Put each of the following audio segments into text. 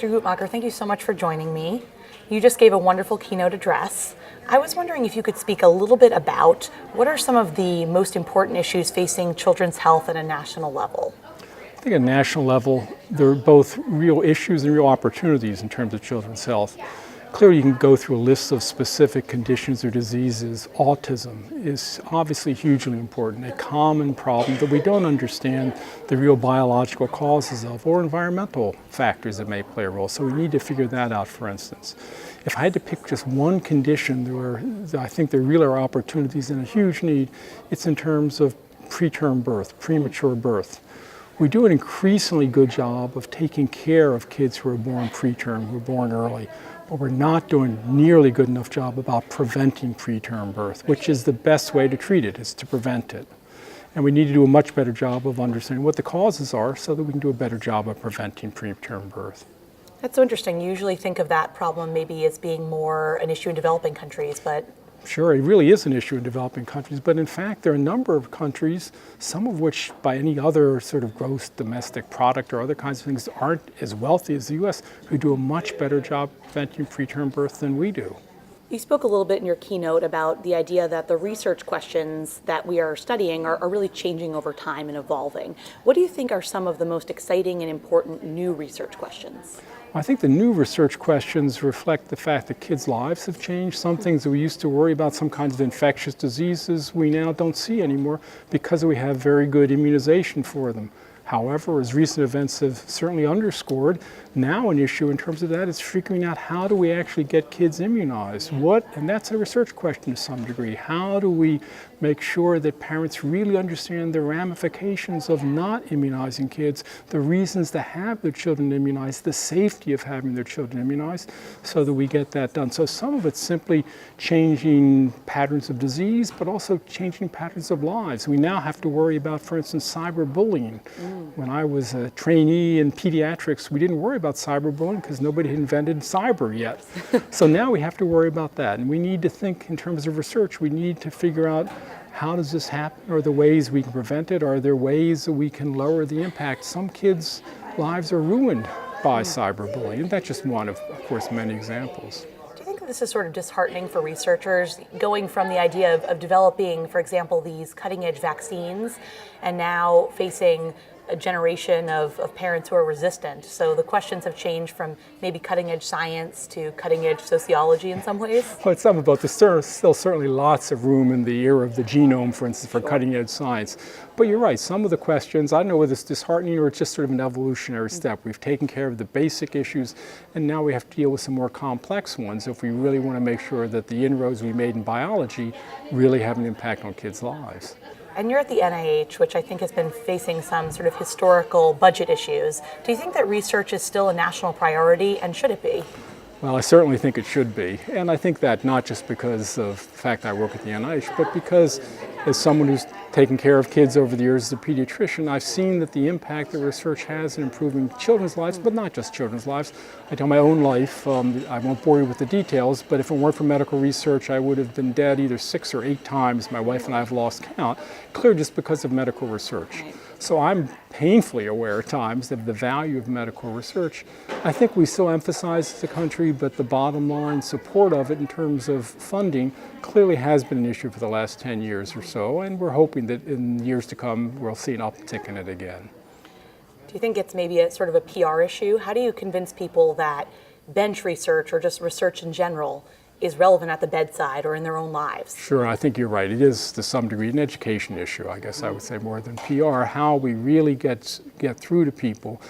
Dr. Guttmacher, thank you so much for joining me. You just gave a wonderful keynote address. I was wondering if you could speak a little bit about what are some of the most important issues facing children's health at a national level? I think at a national level, there are both real issues and real opportunities in terms of children's health. Clearly, you can go through a list of specific conditions or diseases. Autism is obviously hugely important, a common problem that we don't understand the real biological causes of or environmental factors that may play a role. So we need to figure that out, for instance. If I had to pick just one condition where I think there really are opportunities and a huge need, it's in terms of preterm birth, premature birth. We do an increasingly good job of taking care of kids who are born preterm, who are born early. But we're not doing nearly good enough job about preventing preterm birth, which is the best way to treat it, is to prevent it. And we need to do a much better job of understanding what the causes are so that we can do a better job of preventing preterm birth. That's so interesting. You usually think of that problem maybe as being more an issue in developing countries, but Sure, it really is an issue in developing countries, but in fact there are a number of countries, some of which by any other sort of gross domestic product or other kinds of things aren't as wealthy as the U.S., who do a much better job preventing preterm birth than we do. you spoke a little bit in your keynote about the idea that the research questions that we are studying are really changing over time and evolving. What do you think are some of the most exciting and important new research questions? I think the new research questions reflect the fact that kids' lives have changed. Some things that we used to worry about, some kinds of infectious diseases, we now don't see anymore because we have very good immunization for them. However, as recent events have certainly underscored, now an issue in terms of that is figuring out how do we actually get kids immunized? And that's a research question to some degree. How do we make sure that parents really understand the ramifications of not immunizing kids, the reasons to have their children immunized, the safety of having their children immunized, so that we get that done. So some of it's simply changing patterns of disease, but also changing patterns of lives. We now have to worry about, for instance, cyberbullying. When I was a trainee in pediatrics, we didn't worry about cyberbullying because nobody had invented cyber yet. So now we have to worry about that. And we need to think in terms of research. We need to figure out how does this happen? Are there ways we can prevent it? Are there ways that we can lower the impact? Some kids' lives are ruined by cyberbullying. And that's just one of course, many examples. Do you think this is sort of disheartening for researchers, going from the idea of developing, for example, these cutting-edge vaccines, and now facing a generation of parents who are resistant? So the questions have changed from maybe cutting-edge science to cutting-edge sociology in some ways? Well, it's some about there's still certainly lots of room in the era of the genome, for instance, for cutting-edge science. But you're right, some of the questions, I don't know whether it's disheartening or it's just sort of an evolutionary step. We've taken care of the basic issues, and now we have to deal with some more complex ones if we really want to make sure that the inroads we made in biology really have an impact on kids' lives. And you're at the NIH, which I think has been facing some sort of historical budget issues. Do you think that research is still a national priority, and should it be? Well, I certainly think it should be. And I think that not just because of the fact I work at the NIH, but because as someone who's taken care of kids over the years as a pediatrician, I've seen that the impact that research has in improving children's lives, but not just children's lives. I tell my own life, I won't bore you with the details, but if it weren't for medical research, I would have been dead either 6 or 8 times. My wife and I have lost count, clearly just because of medical research. So I'm painfully aware at times of the value of medical research. I think we still emphasize as a country, but the bottom line support of it in terms of funding clearly has been an issue for the last 10 years or so, and we're hoping that in years to come we'll see an uptick in it again. Do you think it's maybe a sort of a PR issue? How do you convince people that bench research or just research in general is relevant at the bedside or in their own lives? Sure, I think you're right. It is to some degree an education issue, I guess I would say, more than PR, how we really get through to people,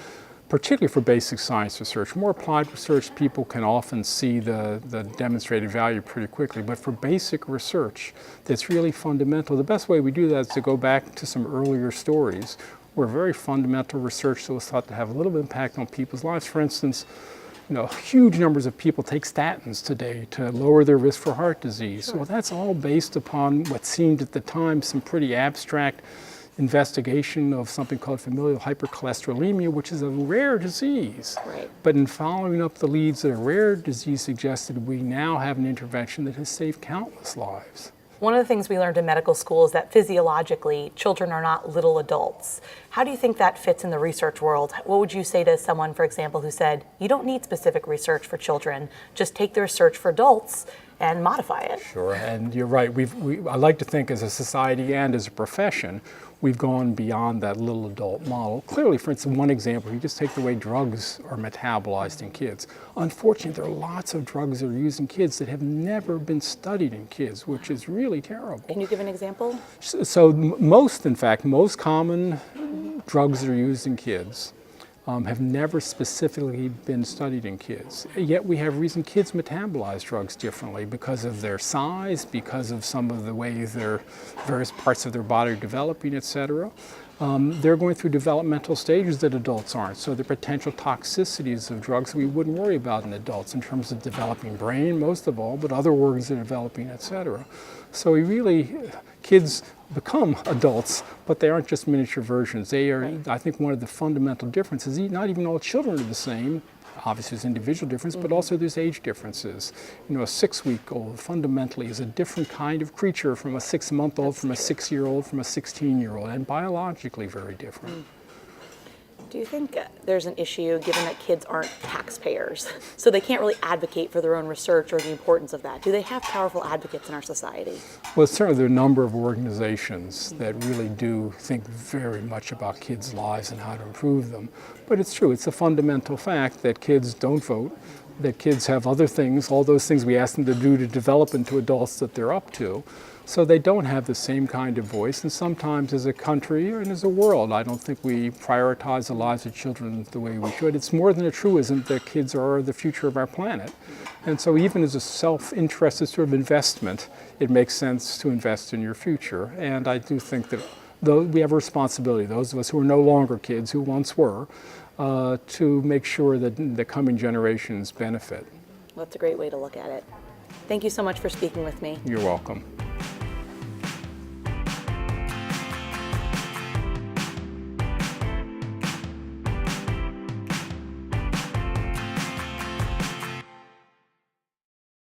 particularly for basic science research. More applied research, people can often see the demonstrated value pretty quickly, but for basic research that's really fundamental, the best way we do that is to go back to some earlier stories where very fundamental research that was thought to have a little bit of impact on people's lives. For instance, huge numbers of people take statins today to lower their risk for heart disease. Sure. Well, that's all based upon what seemed at the time some pretty abstract investigation of something called familial hypercholesterolemia, which is a rare disease. Right. But in following up the leads that a rare disease suggested, we now have an intervention that has saved countless lives. One of the things we learned in medical school is that physiologically, children are not little adults. How do you think that fits in the research world? What would you say to someone, for example, who said, you don't need specific research for children, just take the research for adults and modify it? Sure, and you're right. I like to think as a society and as a profession, we've gone beyond that little adult model. Clearly, for instance, one example, you just take the way drugs are metabolized in kids. Unfortunately, there are lots of drugs that are used in kids that have never been studied in kids, which is really terrible. Can you give an example? So most common drugs that are used in kids have never specifically been studied in kids. Yet we have reason kids metabolize drugs differently because of their size, because of some of the ways their various parts of their body are developing, et cetera. They're going through developmental stages that adults aren't. So the potential toxicities of drugs we wouldn't worry about in adults in terms of developing brain, most of all, but other organs are developing, et cetera. So kids become adults, but they aren't just miniature versions. They are, I think one of the fundamental differences, not even all children are the same. Obviously there's individual difference, but also there's age differences. You know, a 6-week-old fundamentally is a different kind of creature from a 6-month-old, from a 6-year-old, from a 16-year-old, and biologically very different. Do you think there's an issue given that kids aren't taxpayers, so they can't really advocate for their own research or the importance of that? Do they have powerful advocates in our society? Well, certainly there are a number of organizations that really do think very much about kids' lives and how to improve them. But it's true, it's a fundamental fact that kids don't vote, that kids have other things, all those things we ask them to do to develop into adults that they're up to. So they don't have the same kind of voice, and sometimes as a country and as a world, I don't think we prioritize the lives of children the way we should. It's more than a truism that kids are the future of our planet. And so even as a self-interested sort of investment, it makes sense to invest in your future. And I do think that we have a responsibility, those of us who are no longer kids, who once were, to make sure that the coming generations benefit. Well, that's a great way to look at it. Thank you so much for speaking with me. You're welcome.